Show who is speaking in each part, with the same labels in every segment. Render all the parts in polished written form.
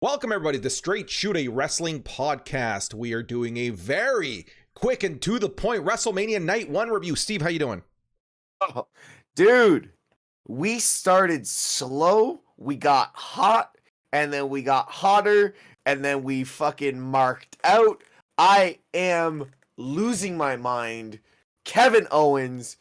Speaker 1: Welcome everybody to Straight Shoot, a wrestling podcast. We are doing a very quick and to the point WrestleMania Night 1 review. Steve, how you doing?
Speaker 2: Oh, dude, we started slow, we got hot, and then we got hotter, and then we fucking marked out. I am losing my mind. Kevin Owens,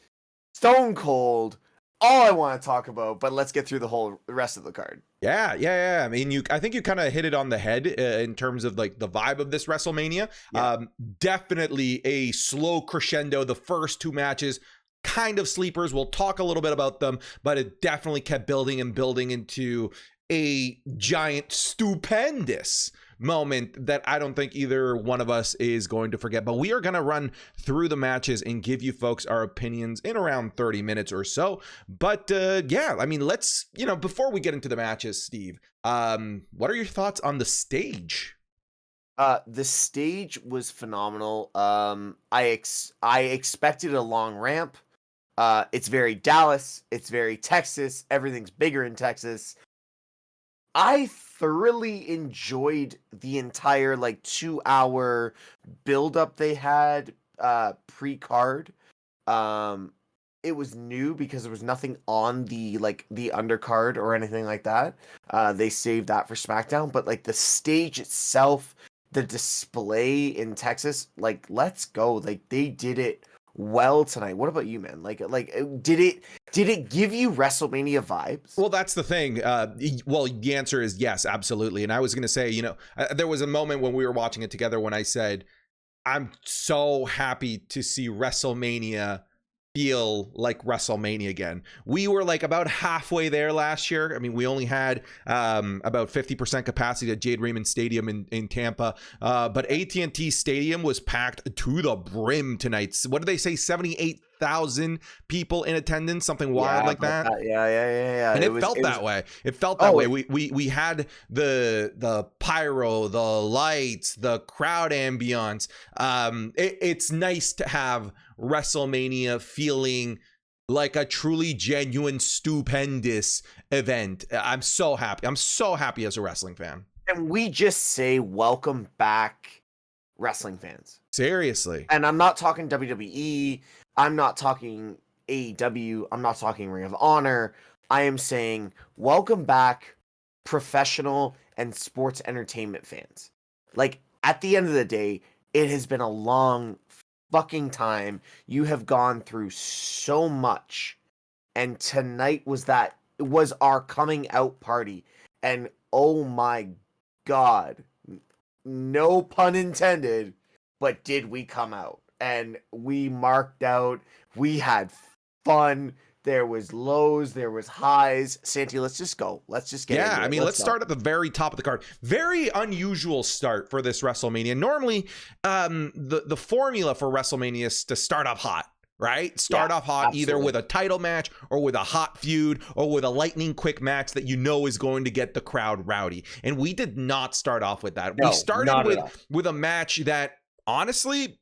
Speaker 2: Stone Cold, all I want to talk about, but let's get through the rest of the card.
Speaker 1: Yeah. I mean, I think you kind of hit it on the head in terms of like the vibe of this WrestleMania.
Speaker 2: Yeah.
Speaker 1: Definitely a slow crescendo. The first two matches, kind of sleepers. We'll talk a little bit about them, but it definitely kept building and building into a giant, stupendous moment that I don't think either one of us is going to forget. But we are going to run through the matches and give you folks our opinions in around 30 minutes or so. But yeah, I mean, let's, before we get into the matches, Steve, what are your thoughts on the stage?
Speaker 2: The stage was phenomenal. I expected a long ramp. It's very Dallas. It's very Texas. Everything's bigger in Texas. I thoroughly enjoyed the entire 2-hour build-up they had pre-card. It was new because there was nothing on the undercard or anything like that. They saved that for SmackDown, but the stage itself, the display in Texas, let's go. They did it well tonight. What about you, man? Did it give you WrestleMania vibes?
Speaker 1: Well, that's the thing. Well, the answer is yes, absolutely. And I was going to say, there was a moment when we were watching it together when I said, I'm so happy to see WrestleMania feel like WrestleMania again. We were about halfway there last year. I mean, we only had about 50% capacity at Jade Raymond Stadium in Tampa, but AT&T Stadium was packed to the brim tonight. What did they say? 78,000 people in attendance, something wild like that.
Speaker 2: Yeah.
Speaker 1: And it felt that way. It felt that way. We had the pyro, the lights, the crowd ambiance. It's nice to have WrestleMania feeling like a truly genuine, stupendous event. I'm so happy. I'm so happy as a wrestling fan.
Speaker 2: And we just say welcome back, wrestling fans.
Speaker 1: Seriously.
Speaker 2: And I'm not talking WWE. I'm not talking AEW. I'm not talking Ring of Honor. I am saying welcome back, professional and sports entertainment fans. At the end of the day, it has been a long fucking time. You have gone through so much, and tonight was our coming out party. And oh my god, no pun intended, but did we come out? And we marked out. We had fun. There was lows, there was highs. Santi, let's just go. Let's just get into it.
Speaker 1: I mean, let's start at the very top of the card. Very unusual start for this WrestleMania. Normally, the formula for WrestleMania is to start off hot, right? Start off hot, absolutely. Either with a title match or with a hot feud or with a lightning quick match that is going to get the crowd rowdy. And we did not start off with that. We started with a match that honestly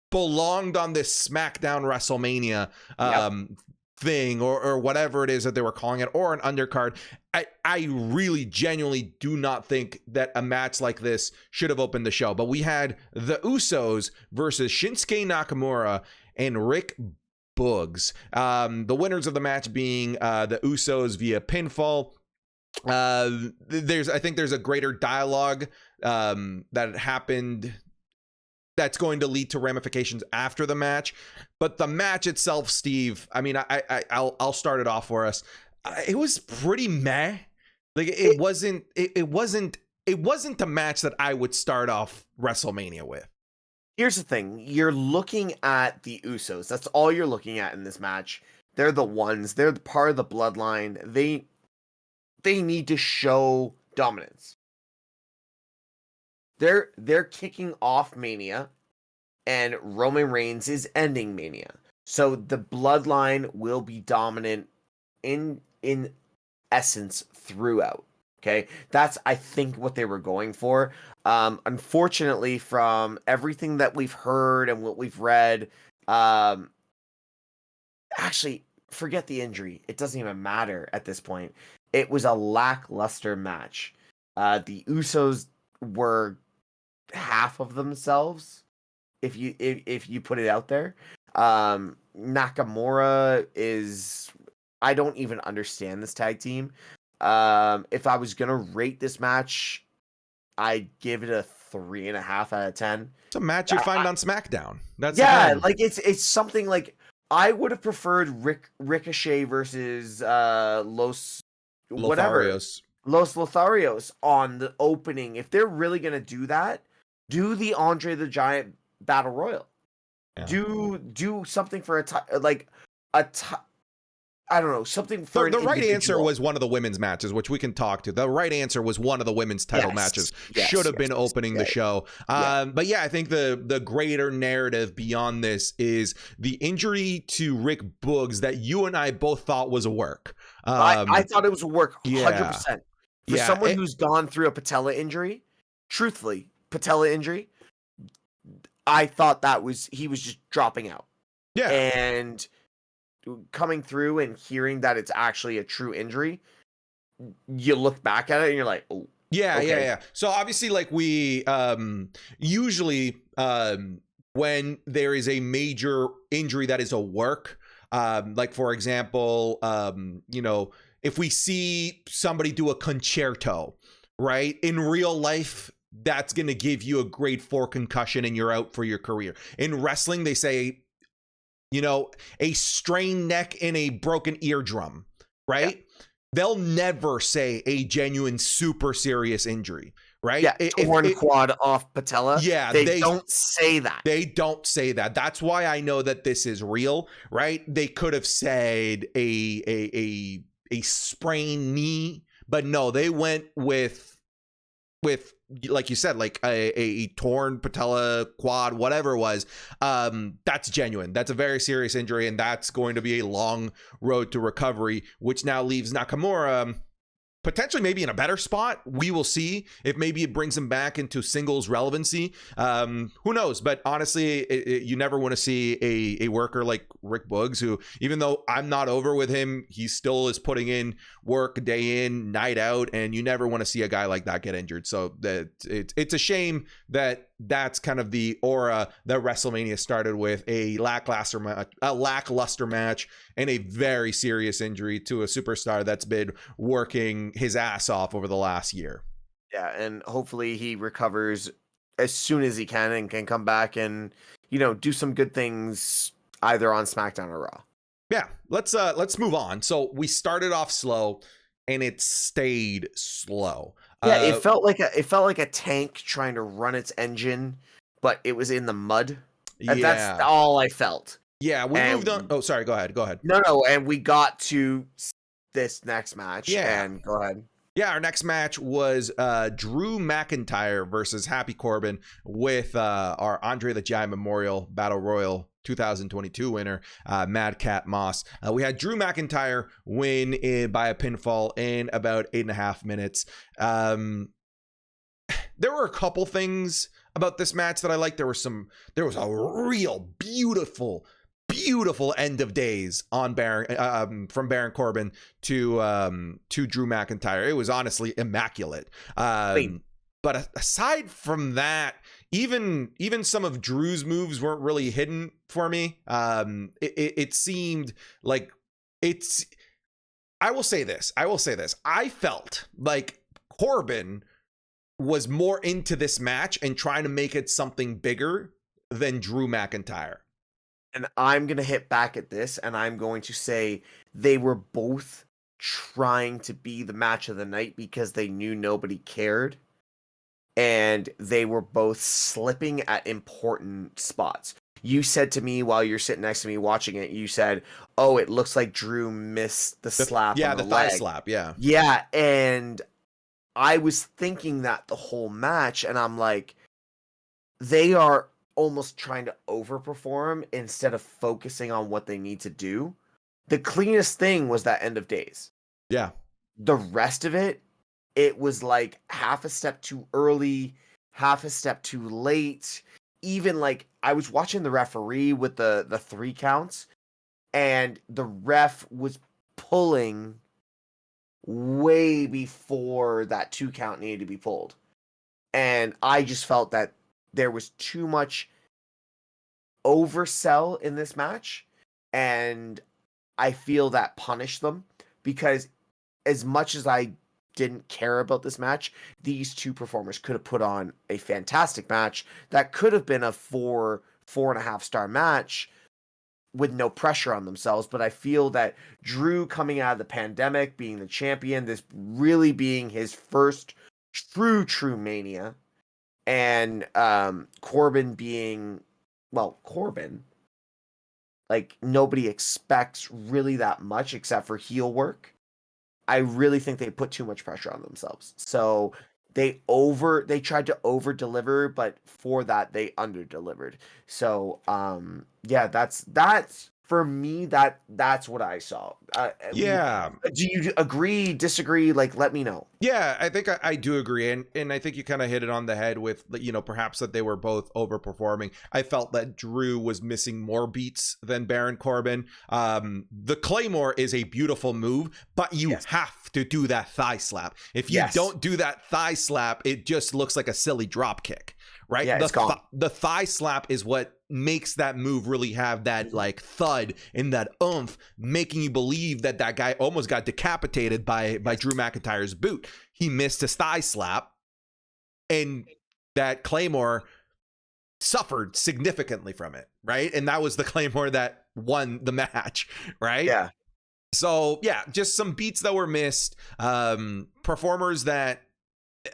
Speaker 1: belonged on this SmackDown WrestleMania thing or whatever it is that they were calling it, or an undercard. I really genuinely do not think that a match like this should have opened the show, but we had the Usos versus Shinsuke Nakamura and Rick Boogs. The winners of the match being the Usos via pinfall. I think there's a greater dialogue that happened that's going to lead to ramifications after the match. But the match itself, Steve, I mean, I'll start it off for us. It was pretty meh. It wasn't a match that I would start off WrestleMania with.
Speaker 2: Here's the thing. You're looking at the Usos. That's all you're looking at in this match. They're the ones. They're part of the bloodline. They need to show dominance. They're kicking off Mania, and Roman Reigns is ending Mania. So the bloodline will be dominant in essence throughout. Okay, that's I think what they were going for. Unfortunately, from everything that we've heard and what we've read, actually forget the injury. It doesn't even matter at this point. It was a lackluster match. The Usos were half of themselves, if you put it out there. Nakamura is, I don't even understand this tag team. If I was gonna rate this match, I'd give it a 3.5 out of 10.
Speaker 1: It's a match you find on SmackDown. That's
Speaker 2: like it's something like I would have preferred Ricochet versus Los
Speaker 1: Lotharios.
Speaker 2: Los Lotharios on the opening. If they're really gonna do that, do the Andre the Giant Battle Royal.
Speaker 1: Yeah.
Speaker 2: Do something for I don't know, something for
Speaker 1: the right answer was one of the women's matches, which we can talk to. The right answer was one of the women's title matches. Should have been opening the show. But yeah, I think the greater narrative beyond this is the injury to Rick Boogs that you and I both thought was a work.
Speaker 2: I thought it was a work 100%. For someone who's gone through a patella injury, truthfully, patella injury, I thought he was just dropping out.
Speaker 1: Yeah.
Speaker 2: And coming through and hearing that it's actually a true injury, you look back at it and you're like, oh.
Speaker 1: Yeah. So obviously, like we usually when there is a major injury that is a work, like for example, if we see somebody do a concerto, right, in real life, that's going to give you a grade 4 concussion and you're out for your career. In wrestling, they say, a strained neck and a broken eardrum, right? Yeah. They'll never say a genuine super serious injury, right?
Speaker 2: Yeah, torn quad off patella.
Speaker 1: Yeah,
Speaker 2: they don't say that.
Speaker 1: They don't say that. That's why I know that this is real, right? They could have said a sprained knee, but no, they went with like you said, like a torn patella, quad, whatever it was. That's genuine. That's a very serious injury, and that's going to be a long road to recovery, which now leaves Nakamura potentially maybe in a better spot. We will see if maybe it brings him back into singles relevancy. Who knows? But honestly, you never want to see a worker like Rick Boogs, who, even though I'm not over with him, he still is putting in work day in, night out, and you never want to see a guy like that get injured. So that it's a shame that that's kind of the aura that WrestleMania started with, a lackluster match and a very serious injury to a superstar that's been working his ass off over the last year.
Speaker 2: Yeah, and hopefully he recovers as soon as he can and can come back and, do some good things either on SmackDown or Raw.
Speaker 1: Yeah, let's move on. So we started off slow and it stayed slow.
Speaker 2: Yeah, it felt like a tank trying to run its engine, but it was in the mud. And that's all I felt.
Speaker 1: Yeah, we moved on. Oh, sorry. Go ahead.
Speaker 2: No, and we got to this next match.
Speaker 1: Yeah,
Speaker 2: and go ahead.
Speaker 1: Yeah, our next match was Drew McIntyre versus Happy Corbin with our Andre the Giant Memorial Battle Royal 2022 winner, Madcap Moss. We had Drew McIntyre win by a pinfall in about 8.5 minutes. There were a couple things about this match that I liked. There was a real beautiful end of days on from Baron Corbin to Drew McIntyre. It was honestly immaculate. But aside from that, even some of Drew's moves weren't really hidden for me. It seemed like I will say this. I felt like Corbin was more into this match and trying to make it something bigger than Drew McIntyre.
Speaker 2: And I'm going to hit back at this, and I'm going to say they were both trying to be the match of the night because they knew nobody cared. And they were both slipping at important spots. You said to me while you're sitting next to me watching it, you said, oh, it looks like Drew missed the slap on the
Speaker 1: thigh
Speaker 2: leg.
Speaker 1: Slap, yeah.
Speaker 2: Yeah, and I was thinking that the whole match, and I'm like, they are almost trying to overperform instead of focusing on what they need to do. The cleanest thing was that end of days.
Speaker 1: Yeah.
Speaker 2: The rest of it, it was like half a step too early, half a step too late. Even like I was watching the referee with the 3 counts, and the ref was pulling way before that 2 count needed to be pulled. And I just felt that there was too much oversell in this match, and I feel that punished them, because as much as I didn't care about this match, these two performers could have put on a fantastic match that could have been a 4.5 star match with no pressure on themselves. But I feel that Drew coming out of the pandemic, being the champion, this really being his first true Mania, and Corbin being, well, Corbin, like, nobody expects really that much except for heel work. I really think they put too much pressure on themselves. So they tried to over deliver, but for that they under delivered. So yeah, that's for me, that's what I saw.
Speaker 1: Yeah.
Speaker 2: Do you agree, disagree? Like, let me know.
Speaker 1: Yeah, I think I do agree. And I think you kind of hit it on the head with, perhaps that they were both overperforming. I felt that Drew was missing more beats than Baron Corbin. The Claymore is a beautiful move, but you have to do that thigh slap. If you don't do that thigh slap, it just looks like a silly drop kick, right?
Speaker 2: Yeah,
Speaker 1: the thigh slap is what makes that move really have that like thud and that oomph, making you believe that that guy almost got decapitated by Drew McIntyre's boot. He missed his thigh slap, and that Claymore suffered significantly from it, right? And that was the Claymore that won the match, right?
Speaker 2: Yeah.
Speaker 1: So yeah, just some beats that were missed, performers that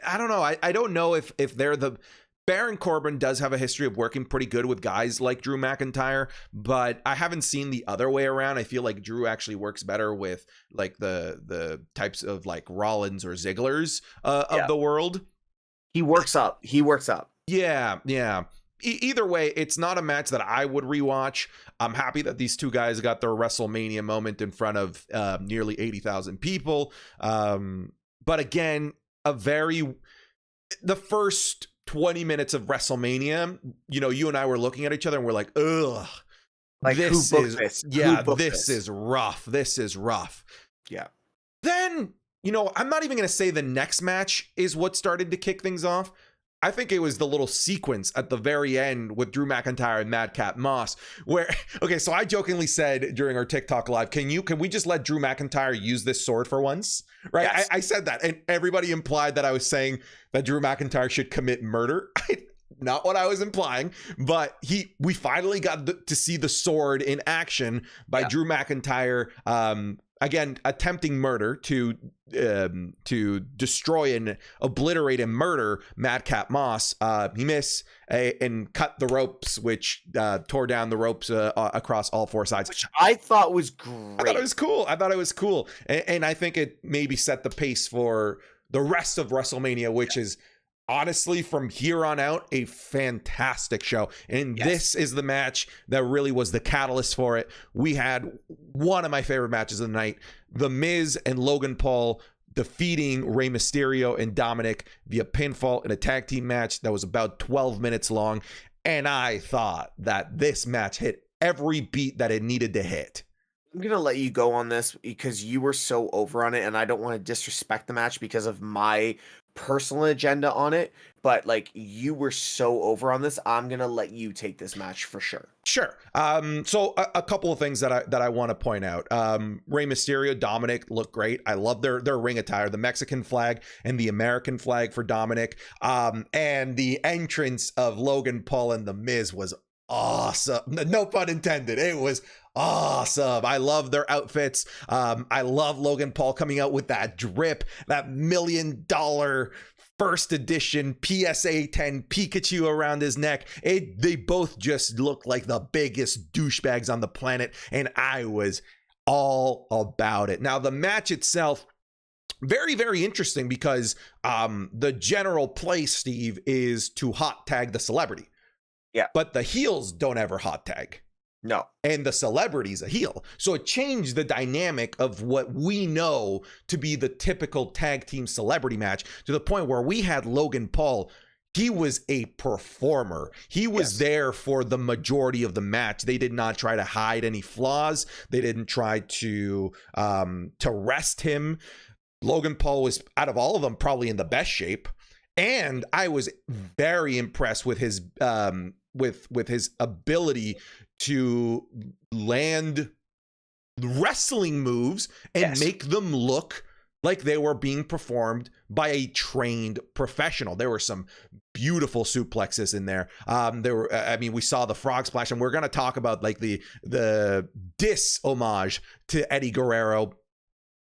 Speaker 1: I don't know. I don't know if they're the Baron Corbin does have a history of working pretty good with guys like Drew McIntyre, but I haven't seen the other way around. I feel like Drew actually works better with like the types of like Rollins or Ziggler's of the world.
Speaker 2: He works up.
Speaker 1: Yeah. Either way, it's not a match that I would rewatch. I'm happy that these two guys got their WrestleMania moment in front of nearly 80,000 people. But again, the first 20 minutes of WrestleMania, you and I were looking at each other and we're like, ugh,
Speaker 2: like,
Speaker 1: this
Speaker 2: is this?
Speaker 1: This is rough. This is rough.
Speaker 2: Yeah.
Speaker 1: Then, I'm not even going to say the next match is what started to kick things off. I think it was the little sequence at the very end with Drew McIntyre and Madcap Moss where, okay, so I jokingly said during our TikTok live, can we just let Drew McIntyre use this sword for once? Right? Yes. I said that, and everybody implied that I was saying that Drew McIntyre should commit murder. Not what I was implying, but we finally got to see the sword in action by Drew McIntyre, again, attempting murder to destroy and obliterate and murder Madcap Moss. He missed and cut the ropes, which tore down the ropes across all four sides.
Speaker 2: Which I thought was great.
Speaker 1: I thought it was cool. And I think it maybe set the pace for the rest of WrestleMania, which is honestly, from here on out, a fantastic show. And this is the match that really was the catalyst for it. We had one of my favorite matches of the night, The Miz and Logan Paul defeating Rey Mysterio and Dominic via pinfall in a tag team match that was about 12 minutes long. And I thought that this match hit every beat that it needed to hit.
Speaker 2: I'm going to let you go on this because you were so over on it, and I don't want to disrespect the match because of my personal agenda on it, but like, you were so over on this, I'm gonna let you take this match for sure.
Speaker 1: Sure. So a couple of things that I want to point out. Rey Mysterio, Dominic look great. I love their ring attire, the Mexican flag and the American flag for Dominic. And the entrance of Logan Paul and The Miz was awesome. No pun intended. It was awesome. I love their outfits. I love Logan Paul coming out with that drip, that $1 million first edition PSA 10 Pikachu around his neck. They both just look like the biggest douchebags on the planet, and I was all about it. Now, the match itself, very, very interesting because the general play, Steve, is to hot tag the celebrity.
Speaker 2: Yeah.
Speaker 1: But the heels don't ever hot tag.
Speaker 2: No.
Speaker 1: And the celebrity's a heel. So it changed the dynamic of what we know to be the typical tag team celebrity match, to the point where we had Logan Paul. He was a performer. He was there for the majority of the match. They did not try to hide any flaws. They didn't try to rest him. Logan Paul was, out of all of them, probably in the best shape. And I was very impressed with his with his ability to land wrestling moves and make them look like they were being performed by a trained professional. There were some beautiful suplexes in there. We saw the frog splash, and we're going to talk about like the diss homage to Eddie Guerrero,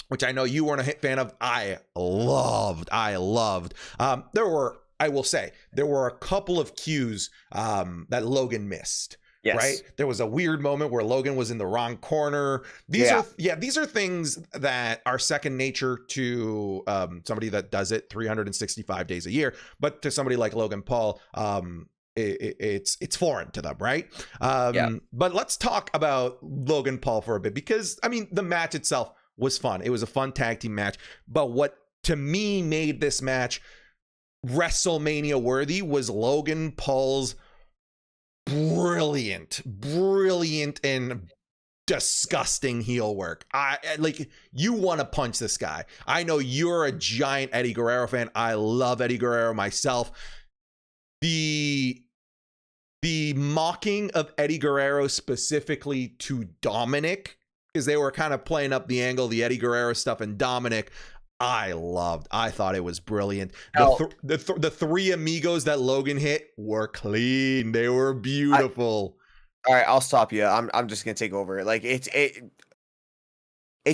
Speaker 1: which I know you weren't a fan of. I loved. I will say, there were a couple of cues that Logan missed. Yes. Right? There was a weird moment where Logan was in the wrong corner. These are things that are second nature to somebody that does it 365 days a year, but to somebody like Logan Paul, it's foreign to them, right? But let's talk about Logan Paul for a bit, because I mean, the match itself was fun. It was a fun tag team match, but what to me made this match WrestleMania worthy was Logan Paul's brilliant and disgusting heel work. You want to punch this guy. I know you're a giant Eddie Guerrero fan. I love Eddie Guerrero myself. The mocking of Eddie Guerrero specifically to Dominic, because they were kind of playing up the angle, the Eddie Guerrero stuff, and Dominic, I thought it was brilliant. The three amigos that Logan hit were clean. They were beautiful.
Speaker 2: All right, I'll stop you. I'm just gonna take over. Like it's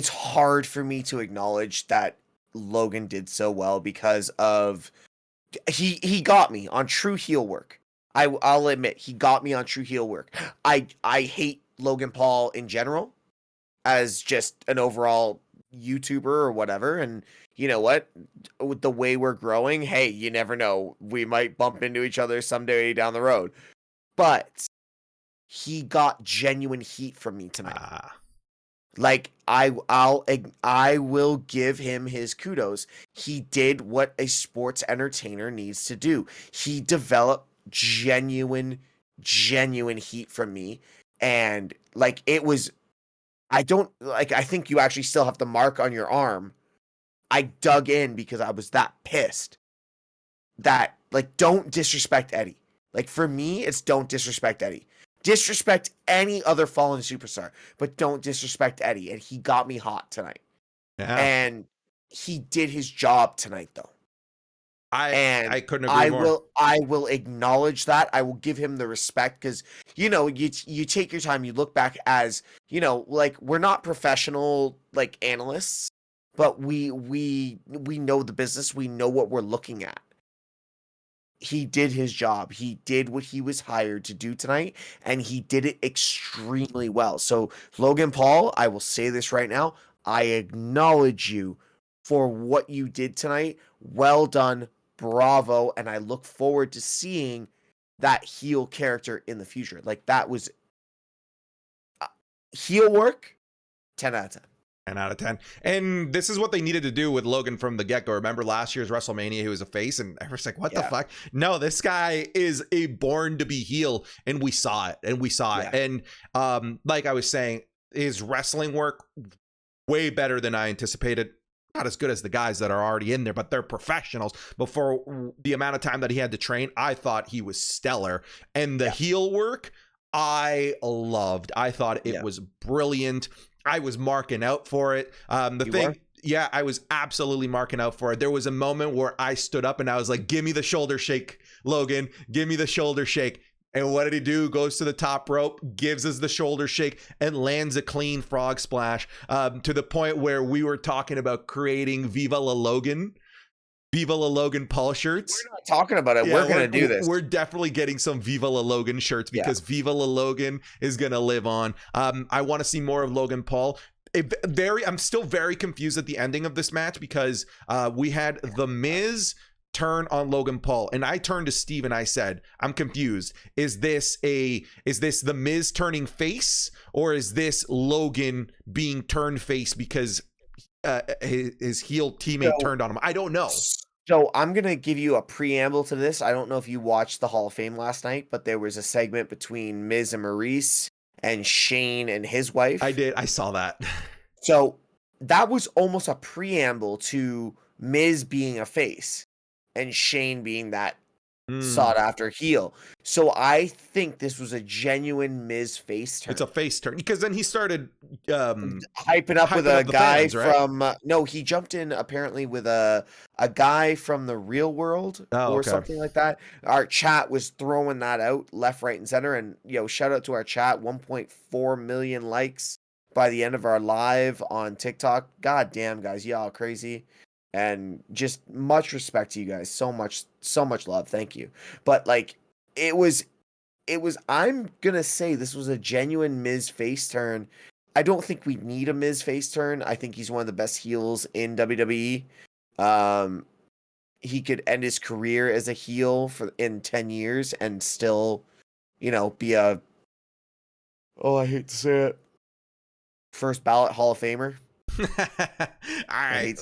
Speaker 2: hard for me to acknowledge that Logan did so well, because of he got me on true heel work. I'll admit, he got me on true heel work. I hate Logan Paul in general as just an overall YouTuber or whatever, and you know what, with the way we're growing, hey, you never know, we might bump into each other someday down the road. But he got genuine heat from me tonight. Like I will give him his kudos. He did what a sports entertainer needs to do. He developed genuine heat from me, and like it was, I think you actually still have the mark on your arm. I dug in because I was that pissed. That, like, don't disrespect Eddie. Like, for me, it's don't disrespect Eddie. Disrespect any other fallen superstar, but don't disrespect Eddie. And he got me hot tonight. Yeah. And he did his job tonight, though.
Speaker 1: I couldn't agree more.
Speaker 2: I will acknowledge that. I will give him the respect, because, you know, you take your time, you look back, as, you know, like, we're not professional, like, analysts, but we know the business. We know what we're looking at. He did his job. He did what he was hired to do tonight, and he did it extremely well. So, Logan Paul, I will say this right now, I acknowledge you for what you did tonight. Well done. Bravo. And I look forward to seeing that heel character in the future. Like, that was heel work, 10 out of 10.
Speaker 1: 10 out of 10. And this is what they needed to do with Logan from the get-go. Remember last year's WrestleMania, he was a face, and everyone's like, what the fuck? No, this guy is a born to be heel, and we saw it. And like I was saying, his wrestling work, way better than I anticipated. Not as good as the guys that are already in there, but they're professionals. But for the amount of time that he had to train, I thought he was stellar. And the heel work, I loved. I thought it was brilliant. I was marking out for it. I was absolutely marking out for it. There was a moment where I stood up and I was like, give me the shoulder shake, Logan. Give me the shoulder shake. And what did he do? Goes to the top rope, gives us the shoulder shake, and lands a clean frog splash, to the point where we were talking about creating Viva La Logan Paul shirts.
Speaker 2: We're not talking about it. We're going to do this.
Speaker 1: We're definitely getting some Viva La Logan shirts, because Viva La Logan is going to live on. I want to see more of Logan Paul. I'm still very confused at the ending of this match, because we had The Miz turn on Logan Paul, and I turned to Steve and I said, I'm confused. Is this The Miz turning face, or is this Logan being turned face because his heel teammate turned on him? I don't know.
Speaker 2: So I'm going to give you a preamble to this. I don't know if you watched the Hall of Fame last night, but there was a segment between Miz and Maurice and Shane and his wife.
Speaker 1: I did. I saw that.
Speaker 2: So that was almost a preamble to Miz being a face and Shane being that sought after heel. So I think this was a genuine Miz face turn.
Speaker 1: It's a face turn because then he started
Speaker 2: hyping up with a guy fans, right? From no, he jumped in apparently with a guy from the real world or something like that. Our chat was throwing that out left, right, and center. And shout out to our chat, 1.4 million likes by the end of our live on TikTok. God damn, guys, y'all crazy. And just much respect to you guys. So much love. Thank you. But like it was I'm gonna say this was a genuine Miz face turn. I don't think we need a Miz face turn. I think he's one of the best heels in WWE. He could end his career as a heel in 10 years and still, be I hate to say it, first ballot Hall of Famer.
Speaker 1: All right.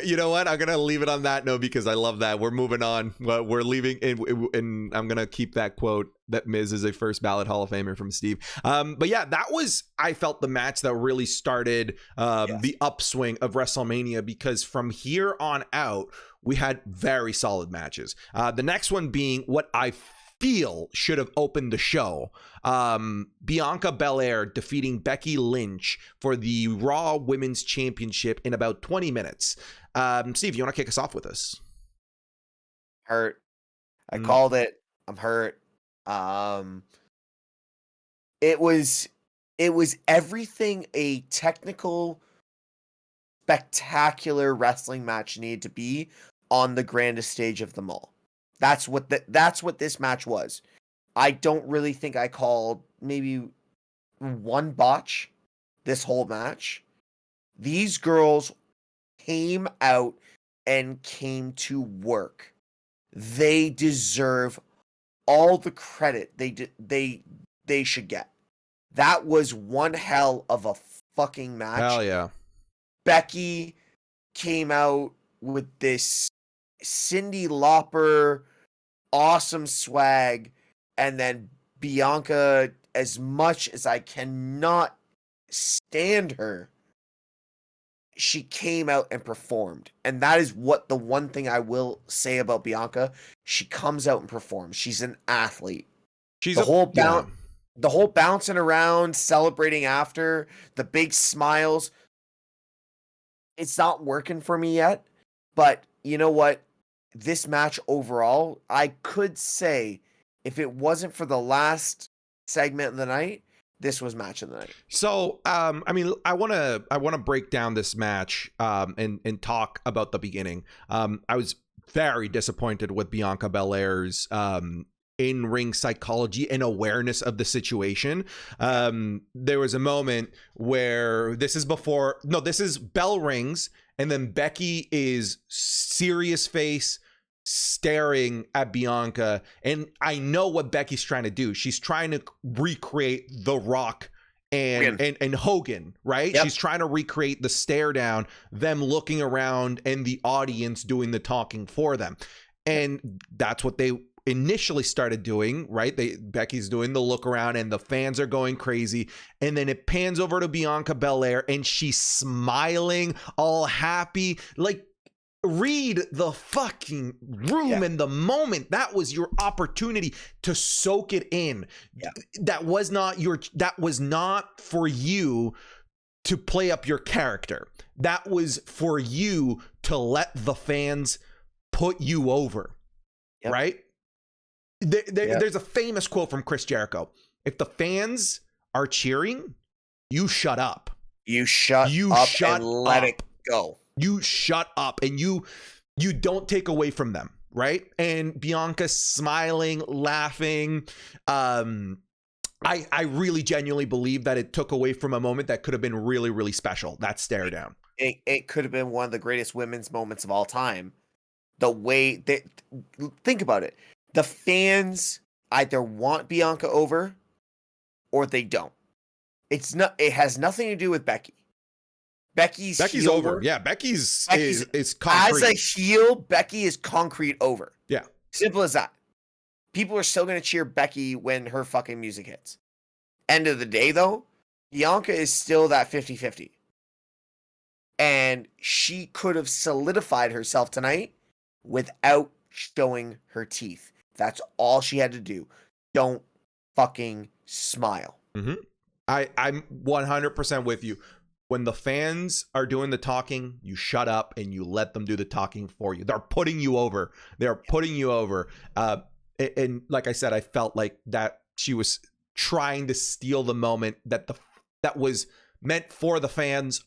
Speaker 1: You know what? I'm gonna leave it on that note because I love that. We're moving on. We're leaving, and I'm gonna keep that quote that Miz is a first ballot Hall of Famer from Steve. But yeah, that was, I felt, the match that really started the upswing of WrestleMania, because from here on out we had very solid matches. The next one being what I feel should have opened the show. Bianca Belair defeating Becky Lynch for the Raw Women's Championship in about 20 minutes. Steve, you want to kick us off with this?
Speaker 2: Hurt. I called it. I'm hurt. It was everything a technical, spectacular wrestling match needed to be on the grandest stage of them all. That's what this match was. I don't really think I called maybe one botch this whole match. These girls came out and came to work. They deserve all the credit they should get. That was one hell of a fucking match.
Speaker 1: Hell yeah.
Speaker 2: Becky came out with this Cyndi Lauper awesome swag, and then Bianca, as much as I cannot stand her, she came out and performed. And that is what the one thing I will say about Bianca. She comes out and performs. She's an athlete. She's the whole bouncing around, celebrating after, the big smiles. It's not working for me yet, but you know what? This match overall, I could say, if it wasn't for the last segment of the night, this was match of the night.
Speaker 1: So, I mean, I want to break down this match and talk about the beginning. I was very disappointed with Bianca Belair's in-ring psychology and awareness of the situation. There was a moment where this is bell rings, and then Becky is serious face staring at Bianca, and I know what Becky's trying to do. She's trying to recreate The Rock and Hogan, right? Yep. She's trying to recreate the stare down, them looking around, and the audience doing the talking for them. And that's what they initially started doing, right? Becky's doing the look around and the fans are going crazy. And then it pans over to Bianca Belair and she's smiling, all happy. Like, read the fucking room and the moment. That was your opportunity to soak it in. Yeah. That was not for you to play up your character. That was for you to let the fans put you over, right? There's a famous quote from Chris Jericho. If the fans are cheering, you shut up.
Speaker 2: You shut up and let it go.
Speaker 1: You shut up and you don't take away from them, right? And Bianca smiling, laughing. I really genuinely believe that it took away from a moment that could have been really, really special. That stare down.
Speaker 2: It could have been one of the greatest women's moments of all time. The way think about it. The fans either want Bianca over or they don't. It has nothing to do with Becky. Becky's
Speaker 1: over. Yeah, Becky's is concrete.
Speaker 2: As a heel, Becky is concrete over.
Speaker 1: Yeah.
Speaker 2: Simple as that. People are still going to cheer Becky when her fucking music hits. End of the day, though, Bianca is still that 50-50. And she could have solidified herself tonight without showing her teeth. That's all she had to do. Don't fucking smile.
Speaker 1: Mm-hmm. I'm 100% with you. When the fans are doing the talking, you shut up and you let them do the talking for you. They're putting you over. They're putting you over. And like I said, I felt like that she was trying to steal the moment that was meant for the fans.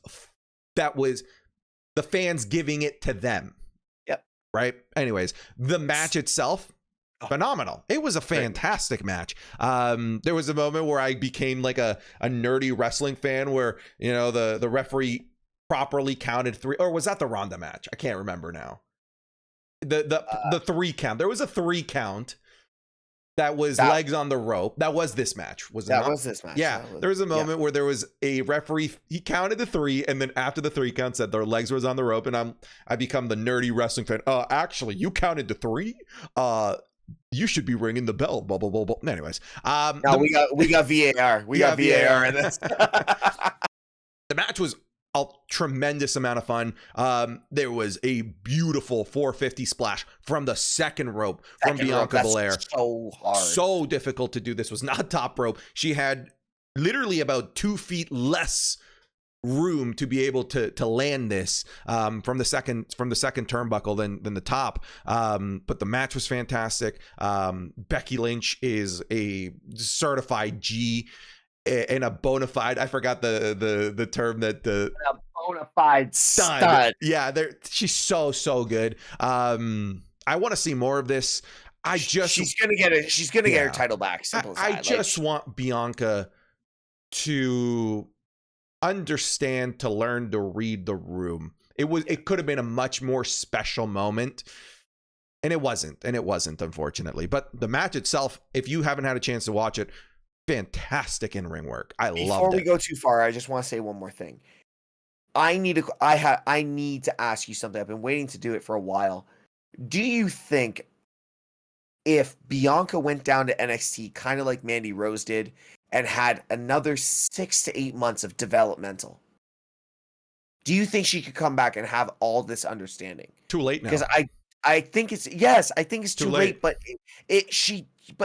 Speaker 1: That was the fans giving it to them.
Speaker 2: Yep.
Speaker 1: Right? Anyways, the match itself, phenomenal. It was a fantastic match. There was a moment where I became like a nerdy wrestling fan where, you know, the referee properly counted 3, or was that the Ronda match? I can't remember now. The 3 count. There was a 3 count that was legs on the rope. That was this match. Was this match? Yeah. There was a moment where there was a referee. He counted the 3, and then after the 3 count said their legs was on the rope, and I become the nerdy wrestling fan. Actually, you counted to 3. You should be ringing the bell. Blah blah blah blah. Anyways,
Speaker 2: no, we got VAR. We got VAR in this.
Speaker 1: The match was a tremendous amount of fun. There was a beautiful 450 splash from the second rope from Bianca Belair.
Speaker 2: So hard,
Speaker 1: so difficult to do. This was not top rope. She had literally about 2 feet less room to be able to land this from the second turnbuckle than the top. But the match was fantastic. Becky Lynch is a certified G and a bona fide, I forgot the term that the
Speaker 2: a bona fide stud.
Speaker 1: Yeah, she's so good. I want to see more of this. She's gonna get her title back. Simple as that. I just want Bianca to understand, to learn to read the room. It could have been a much more special moment, and it wasn't, unfortunately. But the match itself, if you haven't had a chance to watch it, fantastic in ring work. Loved it.
Speaker 2: Before we go too far, I just want to say one more thing. I need to ask you something. I've been waiting to do it for a while. Do you think if Bianca went down to NXT kind of like Mandy Rose did and had another 6 to 8 months of developmental, do you think she could come back and have all this understanding?
Speaker 1: Too late now.
Speaker 2: Because I think it's too late, but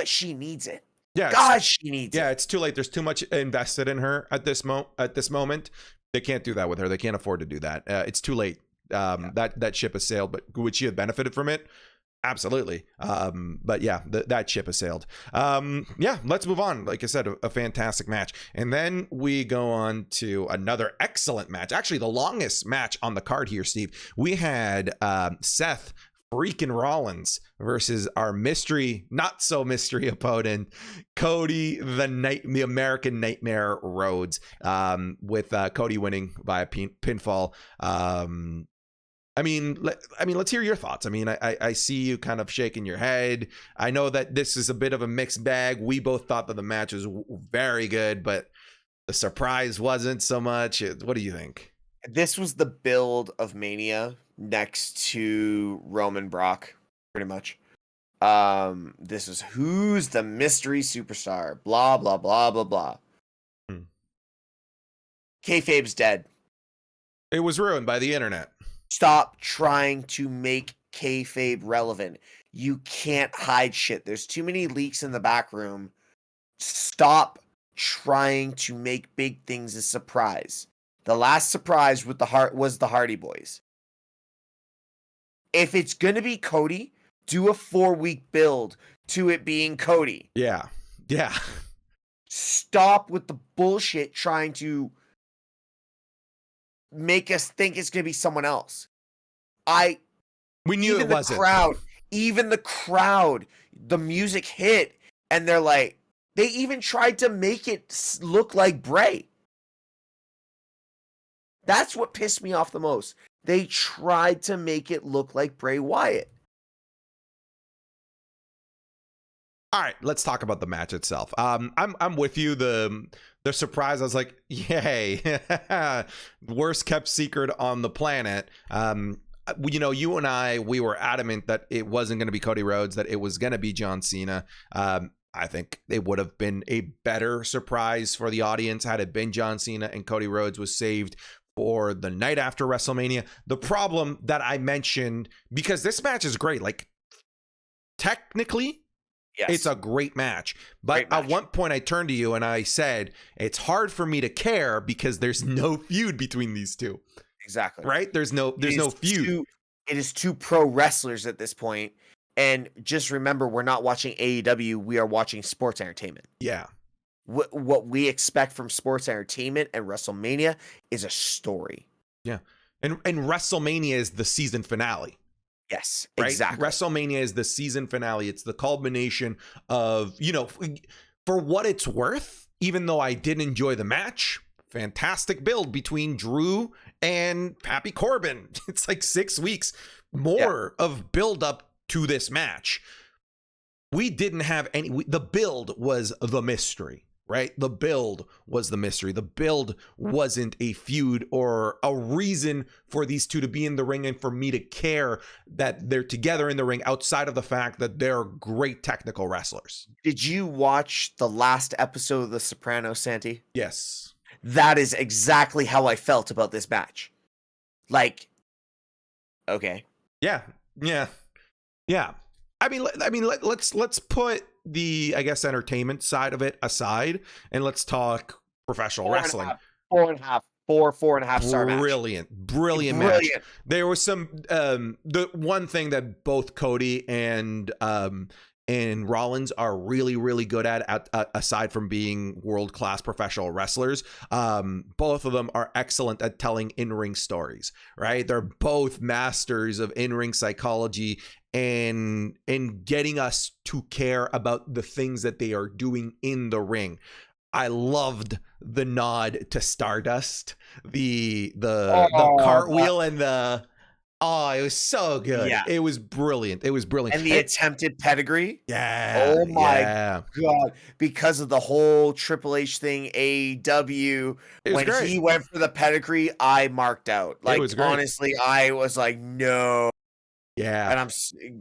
Speaker 2: she needs it.
Speaker 1: Yeah,
Speaker 2: God, she needs it.
Speaker 1: Yeah, it's too late. There's too much invested in her at this moment. They can't do that with her. They can't afford to do that. It's too late. That ship has sailed. But would she have benefited from it? Absolutely. But yeah, that ship has sailed. Yeah, let's move on. Like I said, a fantastic match. And then we go on to another excellent match. Actually, the longest match on the card here, Steve. We had Seth freaking Rollins versus our not so mystery opponent, Cody, the American Nightmare Rhodes, with Cody winning by a pinfall. I mean, let's hear your thoughts. I mean, I see you kind of shaking your head. I know that this is a bit of a mixed bag. We both thought that the match was very good, but the surprise wasn't so much. What do you think?
Speaker 2: This was the build of Mania next to Roman Brock, pretty much. This is who's the mystery superstar. Blah, blah, blah, blah, blah. Kayfabe's dead.
Speaker 1: It was ruined by the internet.
Speaker 2: Stop trying to make kayfabe relevant. You can't hide shit. There's too many leaks in the back room. Stop trying to make big things a surprise. The last surprise with was the Hardy Boys. If it's going to be Cody, do a 4-week build to it being Cody.
Speaker 1: Yeah.
Speaker 2: Stop with the bullshit trying to make us think it's going to be someone else.
Speaker 1: We knew it wasn't.
Speaker 2: Even the crowd, the music hit, and they're like, they even tried to make it look like Bray. That's what pissed me off the most. They tried to make it look like Bray Wyatt.
Speaker 1: All right, let's talk about the match itself. I'm with you. The surprise, I was like, yay. Worst kept secret on the planet. You know, you and I, we were adamant that it wasn't going to be Cody Rhodes, that it was going to be John Cena. I think it would have been a better surprise for the audience had it been John Cena and Cody Rhodes was saved for the night after WrestleMania. The problem that I mentioned, because this match is great, like technically,
Speaker 2: Yes.
Speaker 1: it's a great match. But at one point I turned to you and I said, it's hard for me to care because there's no feud between these two.
Speaker 2: Exactly.
Speaker 1: Right? There's no feud.
Speaker 2: It is two pro wrestlers at this point. And just remember, we're not watching AEW. We are watching sports entertainment.
Speaker 1: Yeah.
Speaker 2: What we expect from sports entertainment and WrestleMania is a story.
Speaker 1: Yeah. And WrestleMania is the season finale.
Speaker 2: Yes,
Speaker 1: right?
Speaker 2: exactly.
Speaker 1: WrestleMania is the season finale. It's the culmination of, for what it's worth, even though I didn't enjoy the match, fantastic build between Drew and Happy Corbin. It's like 6 weeks more of build up to this match. We didn't have the build was the mystery. Right? The build was the mystery. The build wasn't a feud or a reason for these two to be in the ring and for me to care that they're together in the ring outside of the fact that they're great technical wrestlers.
Speaker 2: Did you watch the last episode of The Sopranos, Santi?
Speaker 1: Yes.
Speaker 2: That is exactly how I felt about this match. Like, okay.
Speaker 1: Yeah. I mean, let's put the, I guess, entertainment side of it aside, and let's talk professional wrestling.
Speaker 2: 4.5 star match.
Speaker 1: Brilliant match. There was some the one thing that both Cody and Rollins are really, really good at aside from being world-class professional wrestlers. Both of them are excellent at telling in-ring stories, right? They're both masters of in-ring psychology and getting us to care about the things that they are doing in the ring. I loved the nod to Stardust, the cartwheel and it was so good. Yeah. It was brilliant. And
Speaker 2: the attempted pedigree.
Speaker 1: Yeah.
Speaker 2: Oh my God. Because of the whole Triple H thing, AEW, when he went for the pedigree, I marked out. Like, honestly, I was like, no.
Speaker 1: Yeah.
Speaker 2: And I'm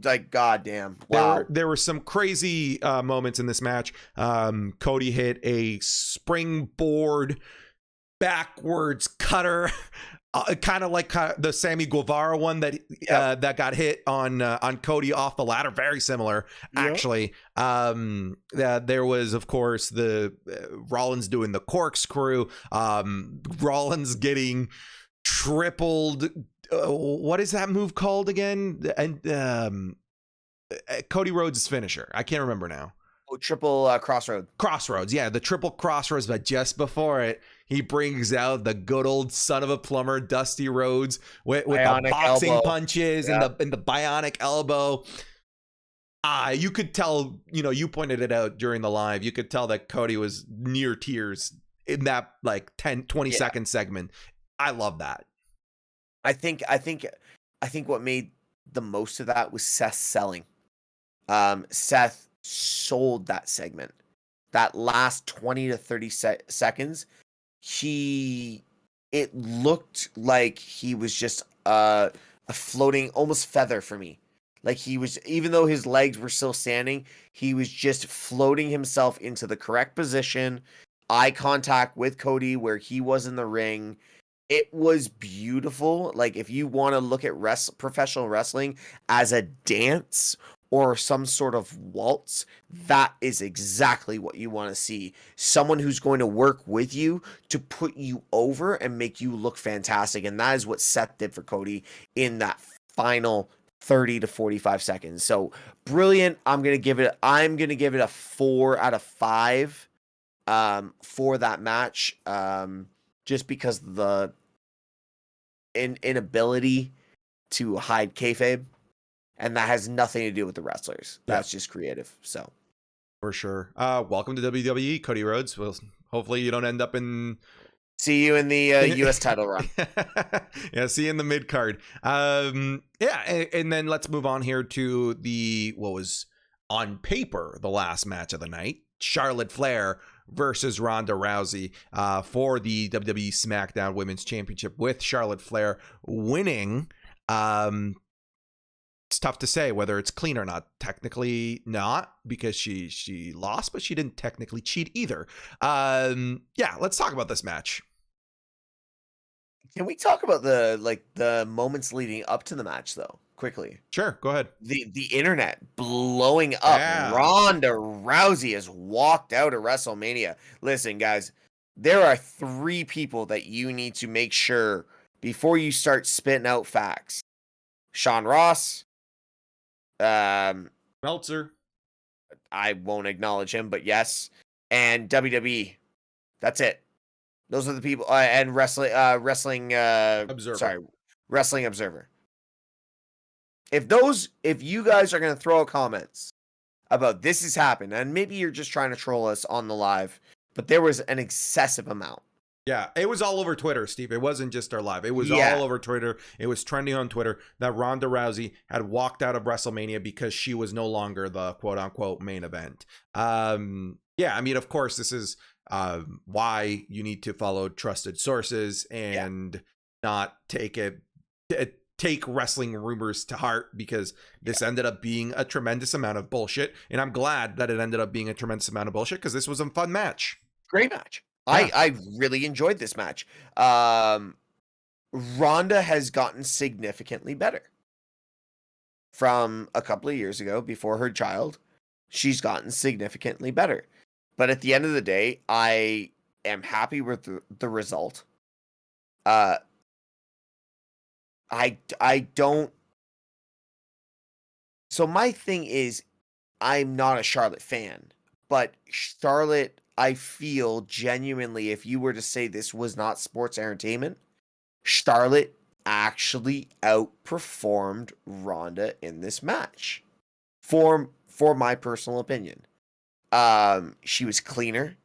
Speaker 2: like, God damn. Wow.
Speaker 1: There were some crazy moments in this match. Cody hit a springboard backwards cutter, kind of like the Sammy Guevara one that got hit on Cody off the ladder. Very similar, actually. There was, of course, the Rollins doing the corkscrew. Rollins getting tripled. What is that move called again? And Cody Rhodes' finisher. I can't remember now.
Speaker 2: Oh, triple crossroads.
Speaker 1: Crossroads, yeah, the triple crossroads. But just before it, he brings out the good old son of a plumber, Dusty Rhodes, with the boxing punches and the bionic elbow. You could tell. You pointed it out during the live. You could tell that Cody was near tears in that like 10-20 second segment. I love that.
Speaker 2: I think what made the most of that was Seth selling. Seth sold that segment. That last 20 to 30 seconds, it looked like he was just a floating almost feather for me. Like he was, even though his legs were still standing, he was just floating himself into the correct position, eye contact with Cody where he was in the ring. It was beautiful. Like, if you want to look at professional wrestling as a dance or some sort of waltz, that is exactly what you want to see. Someone who's going to work with you to put you over and make you look fantastic. And that is what Seth did for Cody in that final 30 to 45 seconds. So brilliant. I'm going to give it a 4 out of 5 for that match. Just because of the inability to hide kayfabe, and that has nothing to do with the wrestlers. That's just creative. So,
Speaker 1: for sure. Welcome to WWE, Cody Rhodes. Well, hopefully you don't end up in.
Speaker 2: See you in the U.S. title run.
Speaker 1: Yeah, see you in the mid card. And then let's move on here to what was on paper the last match of the night: Charlotte Flair versus Ronda Rousey for the WWE SmackDown Women's Championship, with Charlotte Flair winning. It's tough to say whether it's clean or not. Technically not, because she lost, but she didn't technically cheat either. Let's talk about this match.
Speaker 2: Can we talk about the moments leading up to the match though, quickly?
Speaker 1: Sure, go ahead.
Speaker 2: The internet blowing up.
Speaker 1: Yeah.
Speaker 2: Ronda Rousey has walked out of WrestleMania. Listen, guys, there are 3 people that you need to make sure before you start spitting out facts. Sean Ross,
Speaker 1: Meltzer.
Speaker 2: I won't acknowledge him, but yes, and WWE. That's it. Those are the people, and wrestling
Speaker 1: Observer.
Speaker 2: Sorry, Wrestling Observer. If you guys are gonna throw out comments about this has happened, and maybe you're just trying to troll us on the live, but there was an excessive amount.
Speaker 1: Yeah, it was all over Twitter, Steve. It wasn't just our live. It was
Speaker 2: Yeah.
Speaker 1: all over Twitter. It was trending on Twitter that Ronda Rousey had walked out of WrestleMania because she was no longer the quote unquote main event. Yeah, I mean, of course, this is why you need to follow trusted sources and not take wrestling rumors to heart, because this ended up being a tremendous amount of bullshit. And I'm glad that it ended up being a tremendous amount of bullshit, because this was a fun match.
Speaker 2: Great match.
Speaker 1: Yeah.
Speaker 2: I really enjoyed this match. Ronda has gotten significantly better from a couple of years ago before her child. She's gotten significantly better. But at the end of the day, I am happy with the result. I don't. So my thing is, I'm not a Charlotte fan, but Charlotte, I feel genuinely, if you were to say this was not sports entertainment, Charlotte actually outperformed Ronda in this match. For my personal opinion. She was cleaner.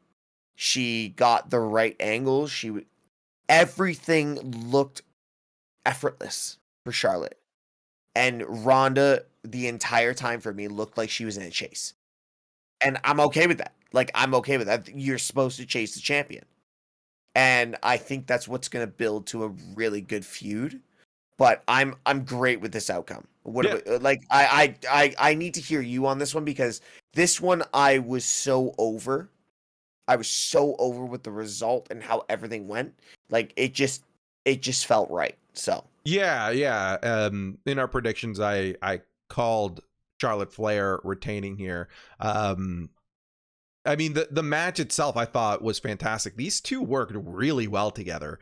Speaker 2: She got the right angles. Everything looked effortless for Charlotte. And Ronda, the entire time for me, looked like she was in a chase. And I'm okay with that. I'm okay with that. You're supposed to chase the champion. And I think that's what's going to build to a really good feud. But I'm great with this outcome. I need to hear you on this one, because this one I was so over. I was so over with the result and how everything went. It just felt right. So
Speaker 1: Yeah. In our predictions, I called Charlotte Flair retaining here. I mean, the match itself, I thought, was fantastic. These two worked really well together.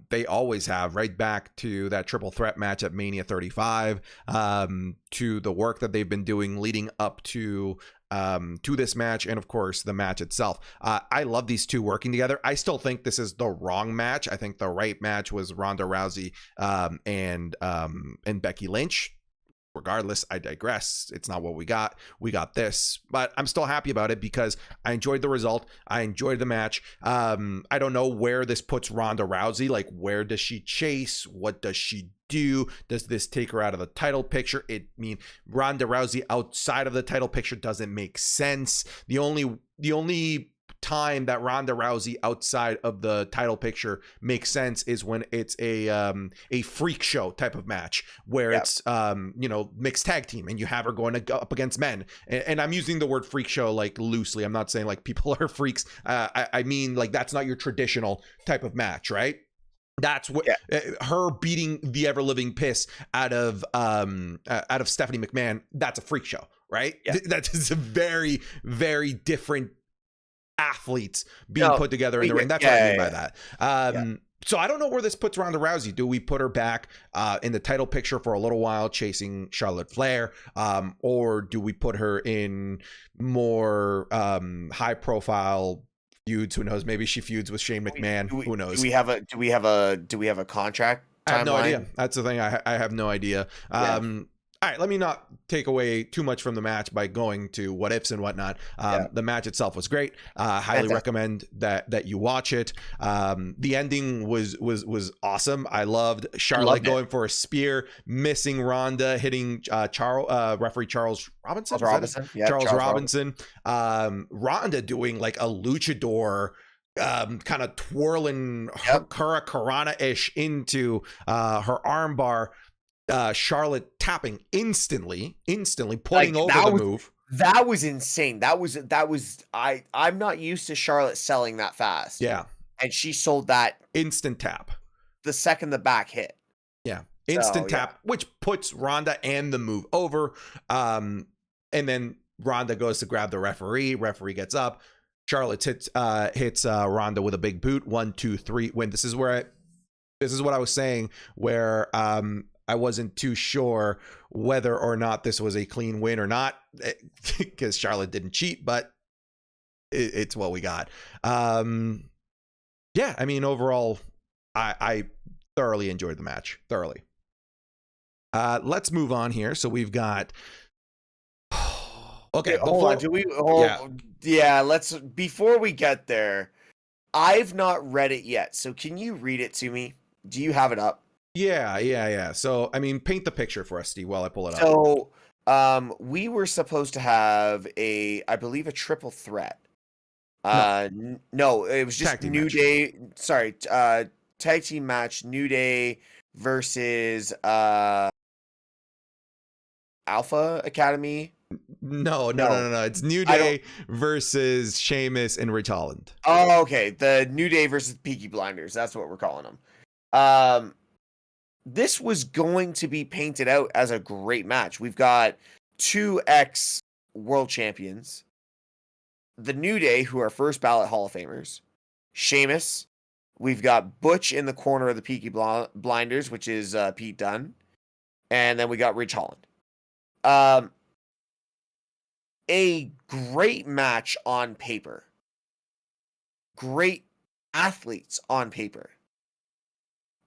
Speaker 1: They always have, right back to that triple threat match at Mania 35, to the work that they've been doing leading up to this match, and of course the match itself. I love these two working together. I still think this is the wrong match. I think the right match was Ronda Rousey and Becky Lynch. Regardless, I digress. It's not what we got. We got this, but I'm still happy about it because I enjoyed the result. I enjoyed the match. I don't know where this puts Ronda Rousey. Where does she chase? What does she do? Does this take her out of the title picture? Ronda Rousey outside of the title picture doesn't make sense. The only time that Ronda Rousey outside of the title picture makes sense is when it's a freak show type of match where it's mixed tag team and you have her going up against men, and I'm using the word freak show loosely. I'm not saying people are freaks. I mean that's not your traditional type of match, right? That's what her beating the ever living piss out of Stephanie McMahon. That's a freak show, right? That is a very, very different athletes being put together in the ring. That's what I mean by that. So I don't know where this puts Ronda Rousey. Do we put her back in the title picture for a little while chasing Charlotte Flair, or do we put her in more high profile feuds? Who knows? Maybe she feuds with Shane McMahon. Who knows?
Speaker 2: Do we have a contract timeline?
Speaker 1: I have no idea. That's the thing. I have no idea. All right, let me not take away too much from the match by going to what ifs and whatnot. The match itself was great. Highly recommend that you watch it. The ending was awesome. I loved Charlotte going for a spear, missing Ronda, hitting referee Charles Robinson. Charles Robinson. Ronda doing a luchador, kind of twirling Hurricanrana-ish into her armbar. Charlotte tapping instantly putting over the move.
Speaker 2: That was insane. I'm not used to Charlotte selling that fast.
Speaker 1: Yeah.
Speaker 2: And she sold that
Speaker 1: instant tap.
Speaker 2: the second the back hit.
Speaker 1: Yeah. Instant tap, which puts Ronda and the move over. And then Ronda goes to grab the referee. Referee gets up. Charlotte hits Ronda with a big boot. 1, 2, 3. When this is what I was saying, where I wasn't too sure whether or not this was a clean win or not, because Charlotte didn't cheat, but it's what we got. Yeah, I mean, overall, I thoroughly enjoyed the match. Thoroughly. Let's move on here. So we've got. Okay,
Speaker 2: hold on. Before we get there, I've not read it yet. So can you read it to me? Do you have it up?
Speaker 1: Yeah. So, I mean, paint the picture for us, Steve, while I pull it up.
Speaker 2: So, we were supposed to have I believe a triple threat. No, it was just New Day. Sorry, tag team match. New Day versus Alpha Academy.
Speaker 1: No. It's New Day versus Sheamus and Ridge Holland.
Speaker 2: Oh, okay. The New Day versus Peaky Blinders. That's what we're calling them. This was going to be painted out as a great match. We've got 2 ex-world champions. The New Day, who are first ballot Hall of Famers. Sheamus. We've got Butch in the corner of the Peaky Blinders, which is Pete Dunne. And then we got Ridge Holland. A great match on paper. Great athletes on paper.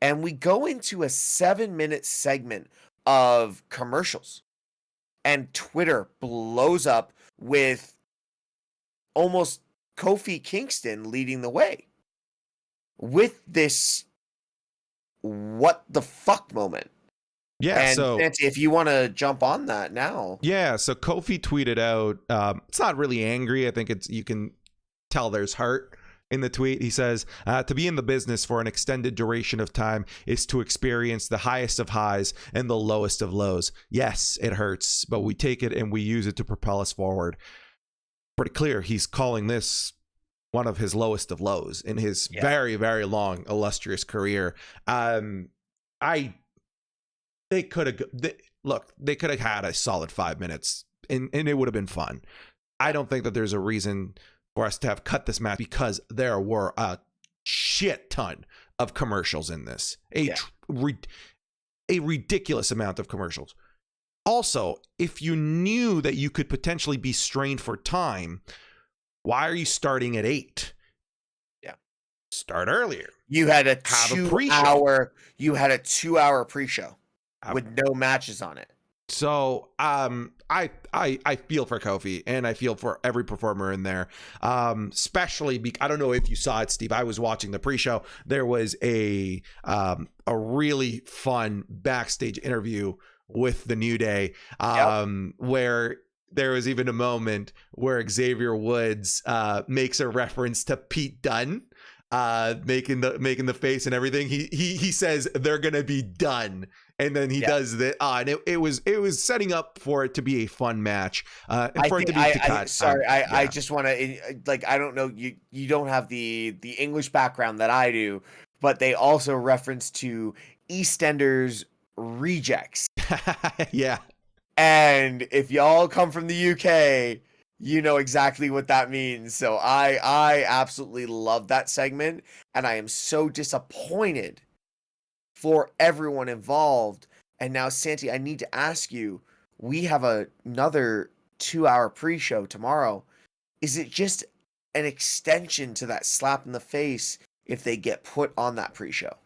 Speaker 2: And we go into a 7-minute segment of commercials. And Twitter blows up with almost Kofi Kingston leading the way. With this what the fuck moment.
Speaker 1: Yeah,
Speaker 2: and
Speaker 1: so
Speaker 2: Santi, if you want to jump on that now.
Speaker 1: Yeah, so Kofi tweeted out, it's not really angry. I think you can tell there's heart in the tweet. He says, to be in the business for an extended duration of time is to experience the highest of highs and the lowest of lows. Yes, it hurts, but we take it and we use it to propel us forward. Pretty clear he's calling this one of his lowest of lows in his very, very long, illustrious career. They could have had a solid 5 minutes and it would have been fun. I don't think that there's a reason for us to have cut this match because there were a shit ton of commercials in this. A ridiculous amount of commercials. Also, if you knew that you could potentially be strained for time, why are you starting at 8?
Speaker 2: Yeah.
Speaker 1: Start earlier.
Speaker 2: You had a 2-hour pre-show. With no matches on it.
Speaker 1: So I feel for Kofi and I feel for every performer in there, especially I don't know if you saw it, Steve. I was watching the pre-show. There was a really fun backstage interview with the New Day where there was even a moment where Xavier Woods makes a reference to Pete Dunne. Making the face and everything. He says they're gonna be done, and then he does that. And it was setting up for it to be a fun match. And for it to be cut.
Speaker 2: I just want to I don't know, you don't have the English background that I do, but they also reference to EastEnders rejects.
Speaker 1: Yeah.
Speaker 2: And if y'all come from the UK, you know exactly what that means. So I absolutely love that segment, and I am so disappointed for everyone involved. And now, Santi, I need to ask you, we have another 2-hour pre-show tomorrow. Is it just an extension to that slap in the face if they get put on that pre-show?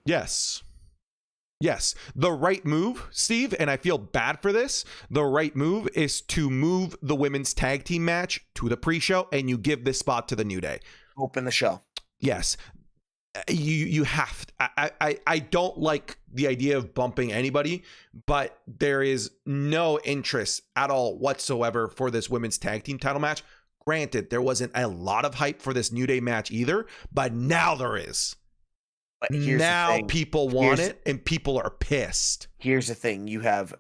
Speaker 1: Yes, the right move, Steve, and I feel bad for this. The right move is to move the women's tag team match to the pre-show, and you give this spot to the New Day.
Speaker 2: Open the show.
Speaker 1: Yes, you have to. I don't like the idea of bumping anybody, but there is no interest at all whatsoever for this women's tag team title match. Granted, there wasn't a lot of hype for this New Day match either, but now there is. But now people want it, and people are pissed.
Speaker 2: Here's the thing: you have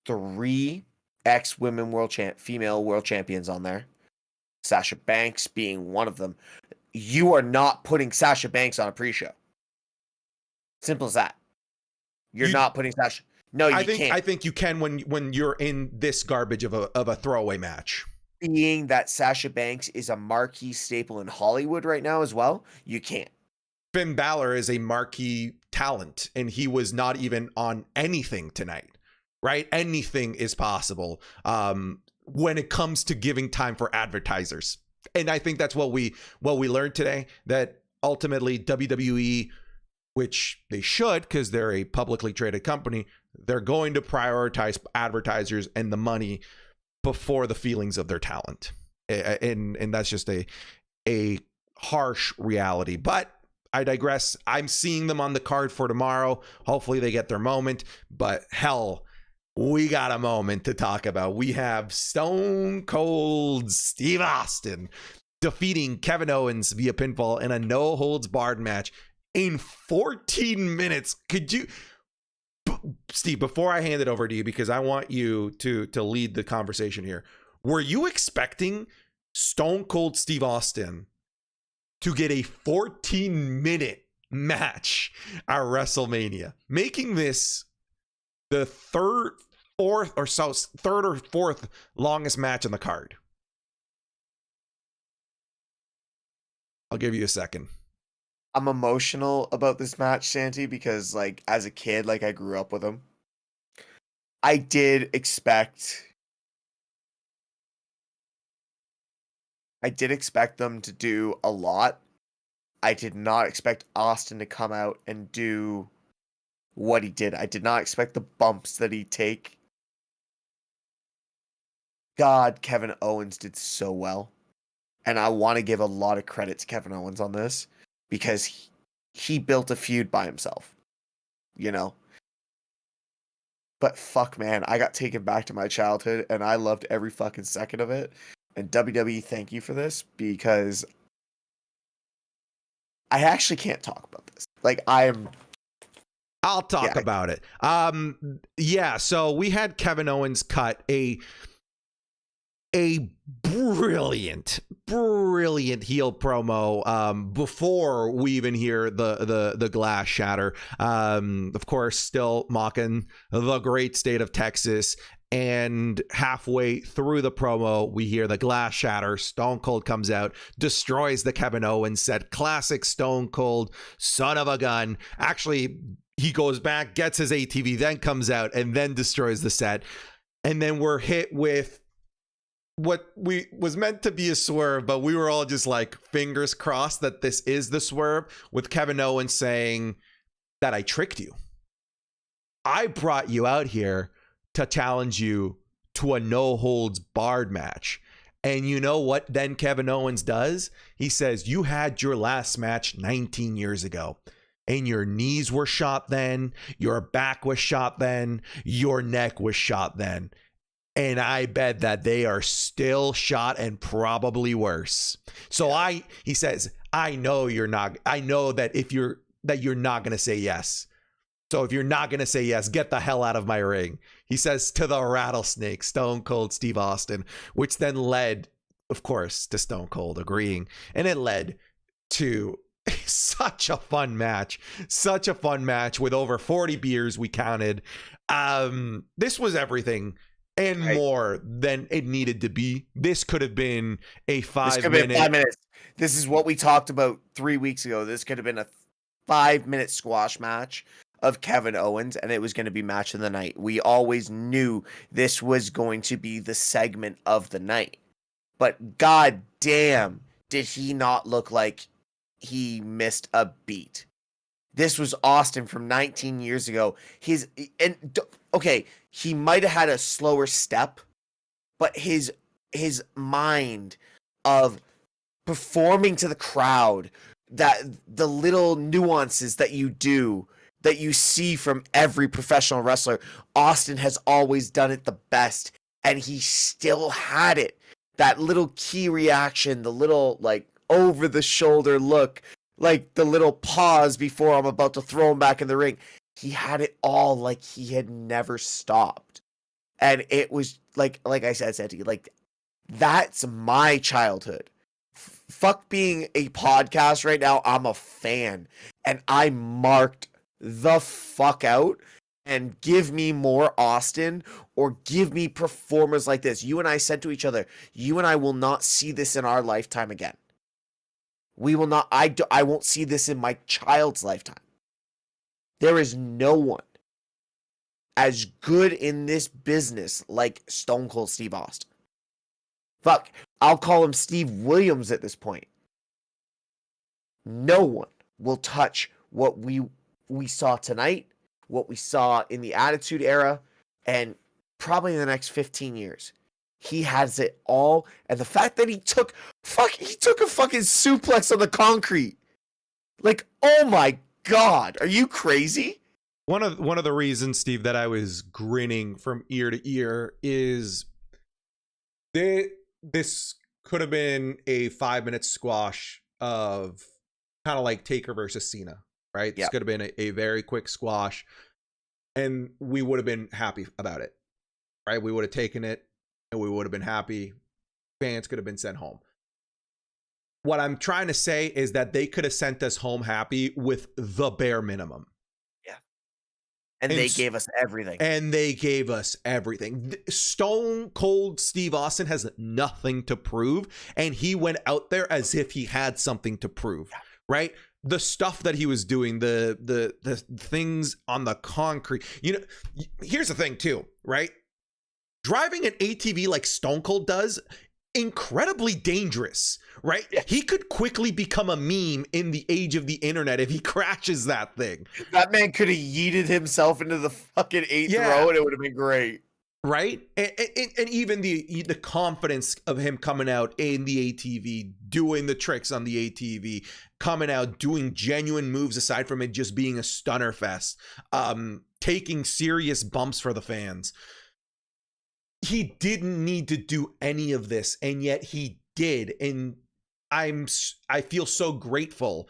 Speaker 2: 3 ex-women female world champions on there. Sasha Banks being one of them. You are not putting Sasha Banks on a pre-show. Simple as that. You're
Speaker 1: You-
Speaker 2: not putting Sasha. No, you can't.
Speaker 1: I think you can when you're in this garbage of a throwaway match.
Speaker 2: Being that Sasha Banks is a marquee staple in Hollywood right now as well, you can't.
Speaker 1: Finn Balor is a marquee talent, and he was not even on anything tonight, right? Anything is possible when it comes to giving time for advertisers. And I think that's what we learned today, that ultimately WWE, which they should because they're a publicly traded company, they're going to prioritize advertisers and the money before the feelings of their talent. And that's just a harsh reality. But I digress. I'm seeing them on the card for tomorrow. Hopefully they get their moment. But hell, we got a moment to talk about. We have Stone Cold Steve Austin defeating Kevin Owens via pinfall in a no-holds-barred match in 14 minutes. Could you, Steve, before I hand it over to you, because I want you to lead the conversation here, were you expecting Stone Cold Steve Austin to get a 14-minute match at WrestleMania, making this the third or fourth longest match on the card? I'll give you a second.
Speaker 2: I'm emotional about this match, Santi, because like as a kid, like I grew up with him. I did expect them to do a lot. I did not expect Austin to come out and do what he did. I did not expect the bumps that he'd take. God, Kevin Owens did so well. And I want to give a lot of credit to Kevin Owens on this because he built a feud by himself, you know? But fuck, man, I got taken back to my childhood and I loved every fucking second of it. And WWE, thank you for this because I actually can't talk about this. Like,
Speaker 1: I'll talk about it. Yeah, so we had Kevin Owens cut a brilliant heel promo before we even hear the glass shatter. Of course, still mocking the great state of Texas. And halfway through the promo, we hear the glass shatter. Stone Cold comes out, destroys the Kevin Owens set. Classic Stone Cold, son of a gun. Actually, he goes back, gets his ATV, then comes out, and then destroys the set. And then we're hit with what was meant to be a swerve, but we were all just like fingers crossed that this is the swerve, with Kevin Owens saying that I tricked you. I brought you out here to challenge you to a no-holds-barred match. And you know what then Kevin Owens does? He says, you had your last match 19 years ago. And your knees were shot then. Your back was shot then. Your neck was shot then. And I bet that they are still shot and probably worse. So he says, I know that you're not going to say yes. So if you're not going to say yes, get the hell out of my ring. He says to the rattlesnake, Stone Cold Steve Austin, which then led, of course, to Stone Cold agreeing. And it led to such a fun match with over 40 beers we counted. This was everything and more than it needed to be. This could have been a 5 minute.
Speaker 2: 5 minutes. This is what we talked about 3 weeks ago. This could have been a 5-minute squash match of Kevin Owens, and it was going to be match of the night. We always knew this was going to be the segment of the night. But god damn, did he not look like he missed a beat. This was Austin from 19 years ago. He might have had a slower step, but his mind of performing to the crowd, that the little nuances that you see from every professional wrestler, Austin has always done it the best, and he still had it. That little key reaction, the little like over the shoulder look, like the little pause before I'm about to throw him back in the ring. He had it all, like he had never stopped. And it was like I said, Santi, like that's my childhood. Fuck being a podcast right now. I'm a fan, and I marked the fuck out and give me more Austin or give me performers like this. You and I said to each other, you and I will not see this in our lifetime again. We will not. I won't see this in my child's lifetime. There is no one as good in this business like Stone Cold Steve Austin. Fuck, I'll call him Steve Williams at this point. No one will touch what we saw tonight, what we saw in the Attitude Era, and probably in the next 15 years. He has it all, and the fact that he took a fucking suplex on the concrete. Like, oh my God, are you crazy?
Speaker 1: One of the reasons, Steve, that I was grinning from ear to ear is this could have been a 5-minute squash of kind of like Taker versus Cena, right? This could have been a very quick squash, and we would have been happy about it, right? We would have taken it, and we would have been happy. Fans could have been sent home. What I'm trying to say is that they could have sent us home happy with the bare minimum.
Speaker 2: Yeah. And they gave us everything.
Speaker 1: And they gave us everything. Stone Cold Steve Austin has nothing to prove, and he went out there as if he had something to prove, right? The stuff that he was doing, the things on the concrete. You know, here's the thing too, right? Driving an ATV like Stone Cold does, incredibly dangerous, right? Yeah. He could quickly become a meme in the age of the internet if he crashes that thing.
Speaker 2: That man could have yeeted himself into the fucking 8th row and it would have been great.
Speaker 1: Right? And even the confidence of him coming out in the ATV, doing the tricks on the ATV, coming out, doing genuine moves aside from it just being a stunner fest, taking serious bumps for the fans. He didn't need to do any of this, and yet he did. And I feel so grateful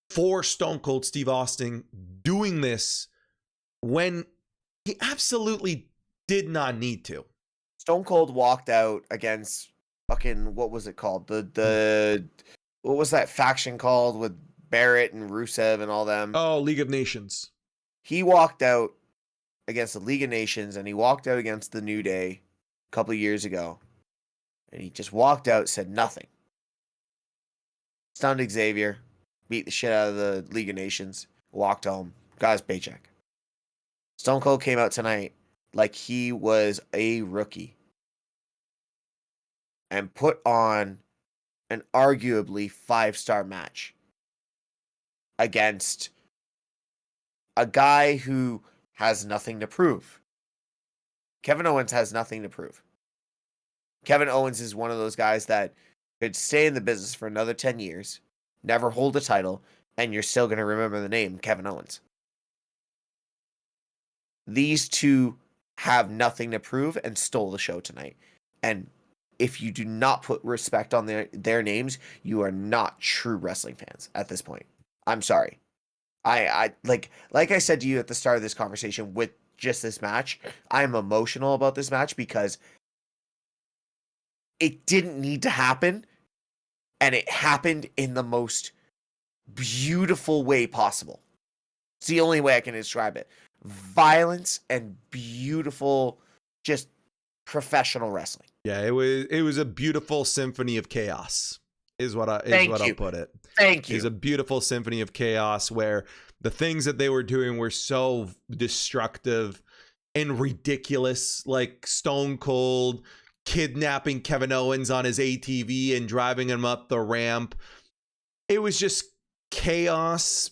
Speaker 1: for Stone Cold Steve Austin doing this when he absolutely did not need to.
Speaker 2: Stone Cold walked out against fucking, what was it called? The what was that faction called with Barrett and Rusev and all them?
Speaker 1: Oh, League of Nations.
Speaker 2: He walked out against the League of Nations, and he walked out against the New Day a couple of years ago, and he just walked out, said nothing. Stunned Xavier, beat the shit out of the League of Nations, walked home, got his paycheck. Stone Cold came out tonight like he was a rookie and put on an arguably 5-star match against a guy who has nothing to prove. Kevin Owens has nothing to prove. Kevin Owens is one of those guys that could stay in the business for another 10 years, never hold a title, and you're still going to remember the name Kevin Owens. These two have nothing to prove and stole the show tonight. And if you do not put respect on their names, you are not true wrestling fans at this point. I'm sorry. I like I said to you at the start of this conversation with just this match, I'm emotional about this match because it didn't need to happen, and it happened in the most beautiful way possible. It's the only way I can describe it. Violence and beautiful, just professional wrestling.
Speaker 1: Yeah, it was a beautiful symphony of chaos. Is what I'll put it.
Speaker 2: Thank you.
Speaker 1: It's a beautiful symphony of chaos where the things that they were doing were so destructive and ridiculous, like Stone Cold kidnapping Kevin Owens on his ATV and driving him up the ramp. It was just chaos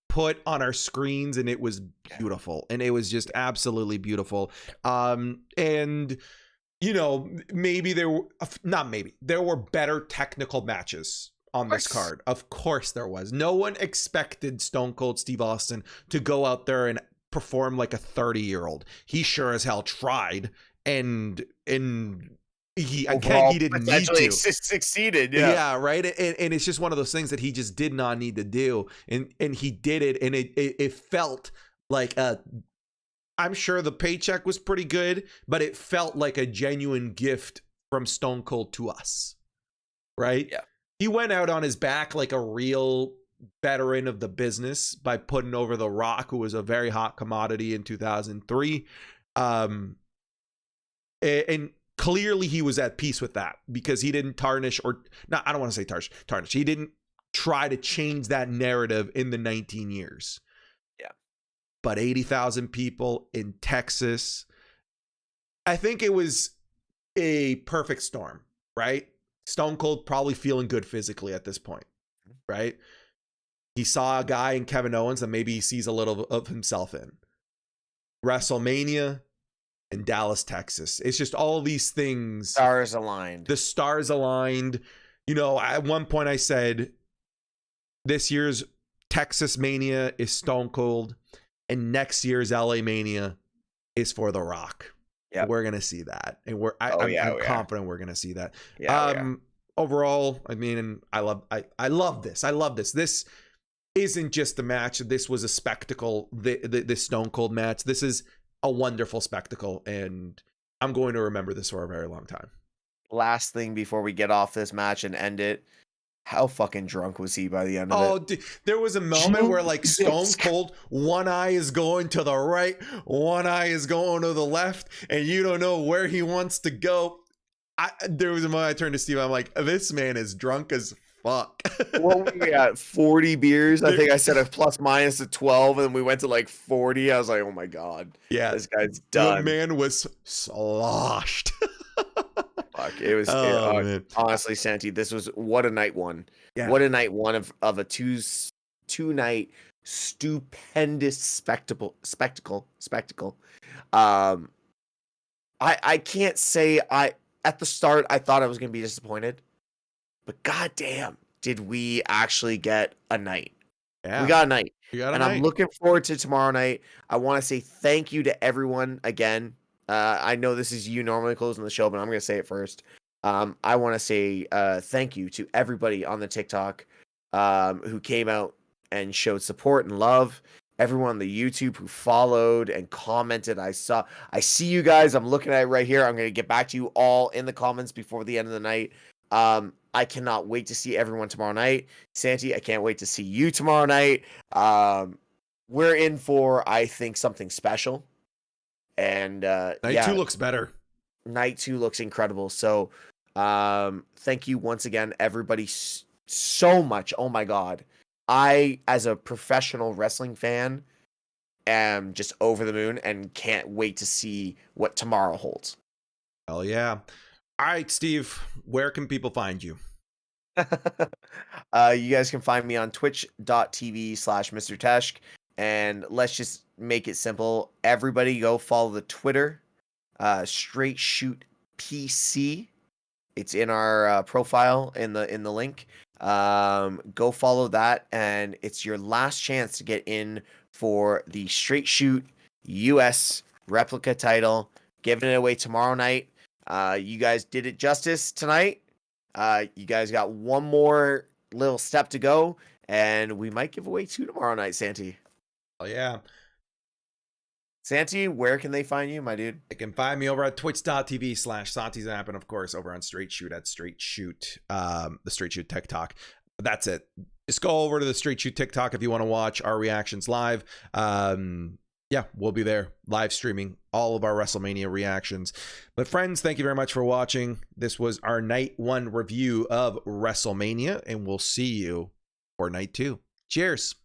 Speaker 1: put on our screens, and it was beautiful. And it was just absolutely beautiful. And you know, there were better technical matches on this card. Of course there was. No one expected Stone Cold Steve Austin to go out there and perform like a 30-year-old. He sure as hell tried, and he didn't need to.
Speaker 2: Succeeded,
Speaker 1: yeah, right. And it's just one of those things that he just did not need to do, and he did it, and it felt like I'm sure the paycheck was pretty good, but it felt like a genuine gift from Stone Cold to us, right?
Speaker 2: Yeah.
Speaker 1: He went out on his back like a real veteran of the business by putting over The Rock, who was a very hot commodity in 2003. And clearly he was at peace with that because he didn't tarnish or no, I don't want to say tarnish. He didn't try to change that narrative in the 19 years.
Speaker 2: Yeah.
Speaker 1: But 80,000 people in Texas, I think it was a perfect storm, right? Stone Cold probably feeling good physically at this point, right? He saw a guy in Kevin Owens that maybe he sees a little of himself in. WrestleMania in Dallas, Texas. It's just all these things.
Speaker 2: Stars aligned.
Speaker 1: The stars aligned. You know, at one point I said, this year's Texas Mania is Stone Cold, and next year's LA Mania is for The Rock. Yeah, we're gonna see that, and I'm confident we're gonna see that. Overall, I mean, I love this. This isn't just a match. This was a spectacle. The Stone Cold match. This is a wonderful spectacle, and I'm going to remember this for a very long time.
Speaker 2: Last thing before we get off this match and end it. How fucking drunk was he by the end of it?
Speaker 1: Dude, there was a moment where like Stone Cold, one eye is going to the right, one eye is going to the left, and you don't know where he wants to go. There was a moment I turned to Steve, I'm like, this man is drunk as fuck.
Speaker 2: What were we at? 40 beers? I think I said a plus minus of 12, and we went to like 40. I was like, oh my God.
Speaker 1: Yeah.
Speaker 2: This guy's done.
Speaker 1: The man was sloshed.
Speaker 2: Fuck, it was honestly, Santi, this was what a night one.
Speaker 1: Yeah.
Speaker 2: What a night one of a two night stupendous spectacle. I can't say at the start I thought I was gonna be disappointed, but goddamn, did we actually get a night?
Speaker 1: Yeah.
Speaker 2: We got a night. I'm looking forward to tomorrow night. I want to say thank you to everyone again. I know this is you normally closing the show, but I'm going to say it first. I want to say thank you to everybody on the TikTok who came out and showed support and love. Everyone on the YouTube who followed and commented. I see you guys. I'm looking at it right here. I'm going to get back to you all in the comments before the end of the night. I cannot wait to see everyone tomorrow night. Santi, I can't wait to see you tomorrow night. We're in for, I think, something special. And
Speaker 1: night 2 looks better.
Speaker 2: Night 2 looks incredible. So thank you once again, everybody, so much. Oh my God. I, as a professional wrestling fan, am just over the moon and can't wait to see what tomorrow holds.
Speaker 1: Hell yeah. All right, Steve, where can people find you?
Speaker 2: You guys can find me on twitch.tv/Mr. Tesh. And let's just make it simple. Everybody go follow the Twitter, StraightShoot PC. It's in our profile in the link. Go follow that, and it's your last chance to get in for the StraightShoot US replica title. Giving it away tomorrow night. You guys did it justice tonight. You guys got one more little step to go, and we might give away 2 tomorrow night, Santi.
Speaker 1: Oh, yeah.
Speaker 2: Santi, where can they find you, my dude?
Speaker 1: They can find me over at twitch.tv/SantiZap, and of course over on StraightShoot at StraightShoot, the StraightShoot TikTok. That's it. Just go over to the StraightShoot TikTok if you want to watch our reactions live. Yeah, we'll be there live streaming all of our WrestleMania reactions. But friends, thank you very much for watching. This was our night 1 review of WrestleMania, and we'll see you for night 2. Cheers.